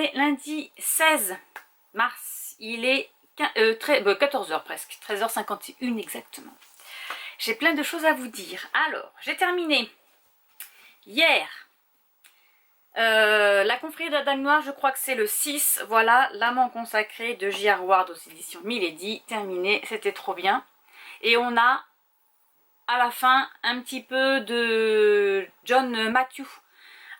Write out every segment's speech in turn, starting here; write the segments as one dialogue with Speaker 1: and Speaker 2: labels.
Speaker 1: est lundi 16 mars. Il est 14h presque, 13h51 exactement. J'ai plein de choses à vous dire. Alors, j'ai terminé hier la confrérie de la Dame Noire, je crois que c'est le 6. Voilà, l'amant consacré de J.R. Ward aux éditions Milady. Terminé, c'était trop bien. Et on a à la fin un petit peu de John Matthew.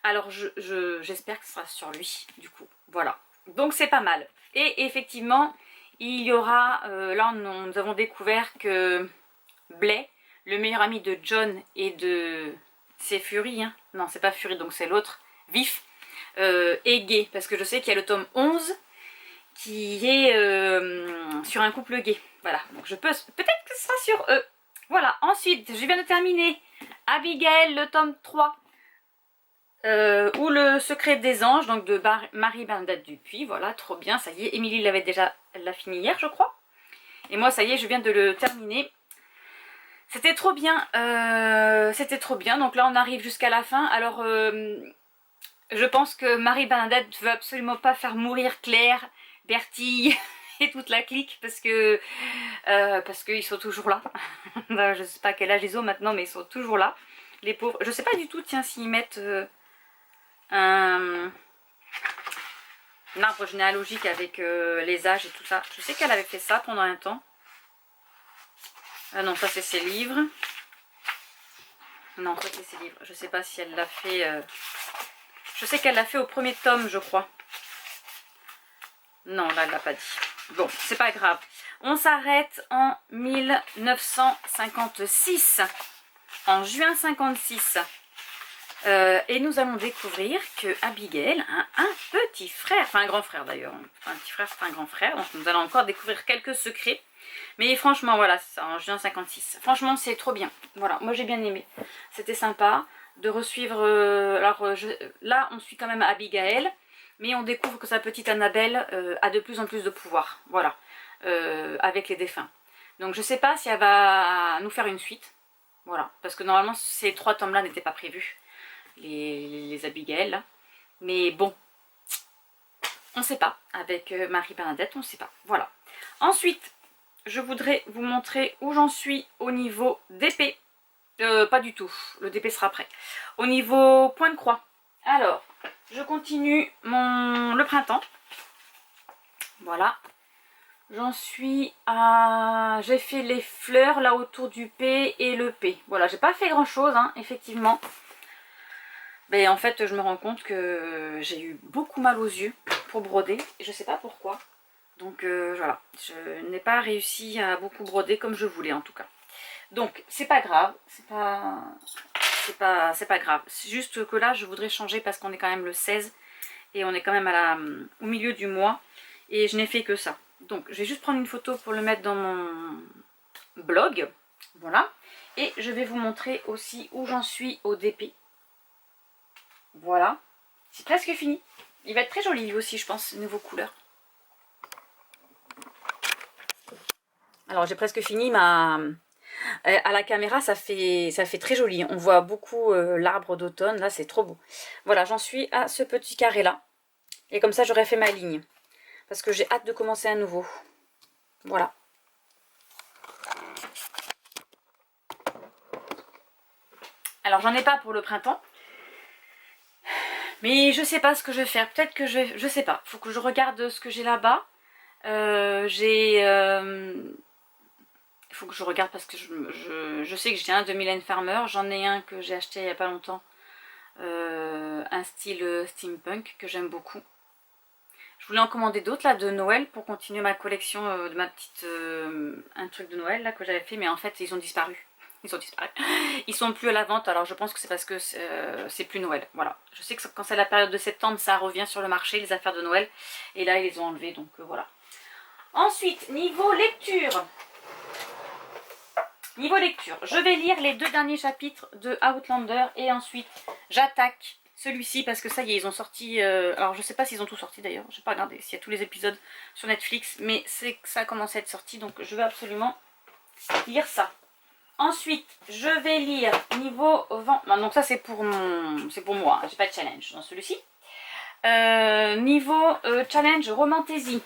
Speaker 1: Alors j'espère que ce sera sur lui du coup. Voilà, donc c'est pas mal. Et effectivement, il y aura, là nous avons découvert que Blay, le meilleur ami de John et de... C'est Fury, hein? Non, c'est pas Fury, donc c'est l'autre, Vif, est gay. Parce que je sais qu'il y a le tome 11 qui est sur un couple gay. Voilà, donc je peux... Peut-être que ce sera sur eux. Voilà, ensuite, je viens de terminer Abigail, le tome 3. Ou le secret des anges, donc de Marie-Bernadette Dupuis. Voilà, trop bien, ça y est. Émilie l'avait déjà, elle l'a fini hier, je crois. Et moi, ça y est, je viens de le terminer. C'était trop bien. C'était trop bien. Donc là, on arrive jusqu'à la fin. Alors, je pense que Marie-Bernadette veut absolument pas faire mourir Claire, Bertie et toute la clique parce qu'ils sont toujours là. Je sais pas quel âge ils ont maintenant, mais ils sont toujours là. Les pauvres. Je sais pas du tout, tiens, s'ils mettent... un arbre généalogique avec les âges et tout ça. Je sais qu'elle avait fait ça pendant un temps. Ah non, ça c'est ses livres. Non, ça c'est ses livres. Je sais pas si elle l'a fait... Je sais qu'elle l'a fait au premier tome, je crois. Non, là elle l'a pas dit. Bon, c'est pas grave. On s'arrête en 1956. En juin 56. Et nous allons découvrir que Abigail a un petit frère, enfin un grand frère d'ailleurs, un petit frère c'est un grand frère, donc nous allons encore découvrir quelques secrets, mais franchement voilà, c'est ça, en juin 56, franchement c'est trop bien, voilà, moi j'ai bien aimé, c'était sympa de resuivre, là on suit quand même Abigail, mais on découvre que sa petite Annabelle a de plus en plus de pouvoir, voilà, avec les défunts, donc je sais pas si elle va nous faire une suite, voilà, parce que normalement ces 3 tomes là n'étaient pas prévus. Les Abigail là. Mais bon, on ne sait pas. Avec Marie-Bernadette, on ne sait pas. Voilà. Ensuite, je voudrais vous montrer où j'en suis au niveau d'épée. Pas du tout, le DP sera prêt. Au niveau point de croix. Alors, je continue le printemps. Voilà. J'en suis à... J'ai fait les fleurs là autour du P et le P. Voilà, j'ai pas fait grand chose, hein, effectivement. Mais en fait, je me rends compte que j'ai eu beaucoup mal aux yeux pour broder. Et je sais pas pourquoi. Donc voilà, je n'ai pas réussi à beaucoup broder comme je voulais en tout cas. Donc c'est pas grave, c'est pas grave. C'est juste que là, je voudrais changer parce qu'on est quand même le 16 et on est quand même au milieu du mois et je n'ai fait que ça. Donc je vais juste prendre une photo pour le mettre dans mon blog. Voilà. Et je vais vous montrer aussi où j'en suis au DP. Voilà, c'est presque fini. Il va être très joli lui aussi, je pense, nouveau couleur. Alors j'ai presque fini à la caméra, ça fait très joli. On voit beaucoup l'arbre d'automne, là c'est trop beau. Voilà, j'en suis à ce petit carré là. Et comme ça j'aurais fait ma ligne. Parce que j'ai hâte de commencer à nouveau. Voilà. Alors j'en ai pas pour le printemps. Mais je sais pas ce que je vais faire. Peut-être que je sais pas. Faut que je regarde ce que j'ai là-bas. Il faut que je regarde parce que je sais que j'ai un de Mylène Farmer. J'en ai un que j'ai acheté il y a pas longtemps. Un style steampunk que j'aime beaucoup. Je voulais en commander d'autres là de Noël pour continuer ma collection de ma petite... un truc de Noël là que j'avais fait. Mais en fait ils ont disparu. Ils ont disparu. Ils sont plus à la vente, alors je pense que c'est parce que c'est plus Noël. Voilà. Je sais que quand c'est la période de septembre, ça revient sur le marché, les affaires de Noël. Et là, ils les ont enlevés, donc voilà. Ensuite, niveau lecture. Niveau lecture, je vais lire les 2 derniers chapitres de Outlander et ensuite j'attaque celui-ci parce que ça y est, ils ont sorti... alors je sais pas s'ils ont tout sorti d'ailleurs, je vais pas regarder s'il y a tous les épisodes sur Netflix, mais ça a commencé à être sorti, donc je vais absolument lire ça. Ensuite, je vais lire niveau vent. Donc ça c'est pour moi, j'ai pas de challenge dans celui-ci. Niveau challenge Romantaisie.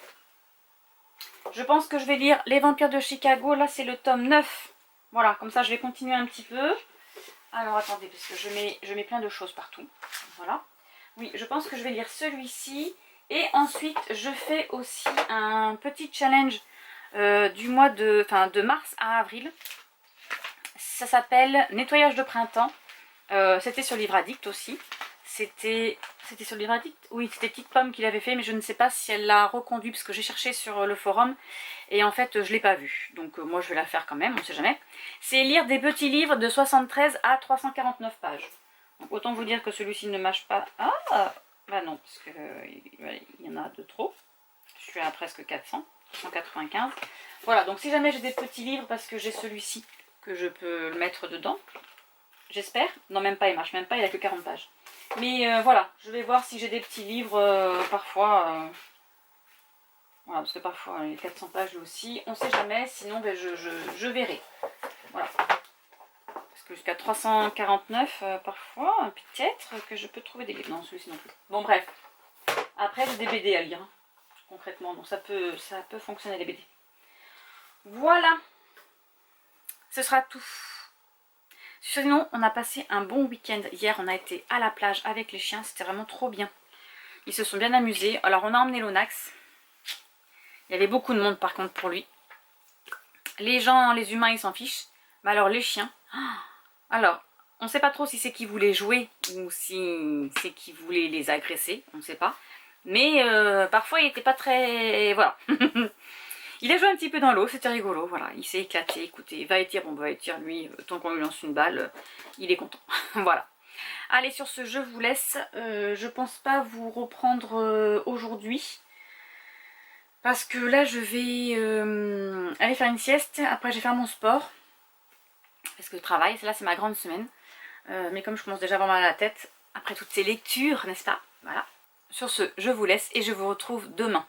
Speaker 1: Je pense que je vais lire Les Vampires de Chicago. Là, c'est le tome 9. Voilà, comme ça, je vais continuer un petit peu. Alors, attendez, parce que je mets plein de choses partout. Voilà. Oui, je pense que je vais lire celui-ci. Et ensuite, je fais aussi un petit challenge du mois de mars à avril. Ça s'appelle Nettoyage de printemps. C'était sur Livre Addict aussi. C'était sur Livre Addict? Oui, c'était Petite Pomme qui l'avait fait, mais je ne sais pas si elle l'a reconduit parce que j'ai cherché sur le forum et en fait je ne l'ai pas vu. Donc moi je vais la faire quand même, on ne sait jamais. C'est lire des petits livres de 73 à 349 pages. Donc autant vous dire que celui-ci ne mâche pas. Ah bah non, parce que il y en a de trop. Je suis à presque 400, 195. Voilà, donc si jamais j'ai des petits livres, parce que j'ai celui-ci que je peux le mettre dedans. J'espère. Non, même pas, il marche même pas, il a que 40 pages. Mais voilà, je vais voir si j'ai des petits livres parfois. Voilà, parce que parfois, les 400 pages aussi. On sait jamais, sinon ben, je verrai. Voilà. Parce que jusqu'à 349, parfois, peut-être que je peux trouver des livres. Non, celui-ci non plus. Bon, bref. Après, j'ai des BD à lire, hein, concrètement. Donc ça peut fonctionner, les BD. Voilà. Ce sera tout. Sinon, on a passé un bon week-end. Hier, on a été à la plage avec les chiens. C'était vraiment trop bien. Ils se sont bien amusés. Alors, on a emmené Lonax. Il y avait beaucoup de monde, par contre, pour lui. Les gens, les humains, ils s'en fichent. Mais alors, les chiens... Alors, on ne sait pas trop si c'est qu'ils voulaient jouer ou si c'est qu'ils voulaient les agresser. On ne sait pas. Mais parfois, il n'était pas très... Voilà. Il a joué un petit peu dans l'eau, c'était rigolo, voilà, il s'est éclaté, écoutez, va-et-tire, bon va-et-tire lui, tant qu'on lui lance une balle, il est content, voilà. Allez, sur ce, je vous laisse, je pense pas vous reprendre aujourd'hui, parce que là je vais aller faire une sieste, après je vais faire mon sport, parce que le travail, là c'est ma grande semaine, mais comme je commence déjà à avoir mal à la tête, après toutes ces lectures, n'est-ce pas, voilà. Sur ce, je vous laisse et je vous retrouve demain.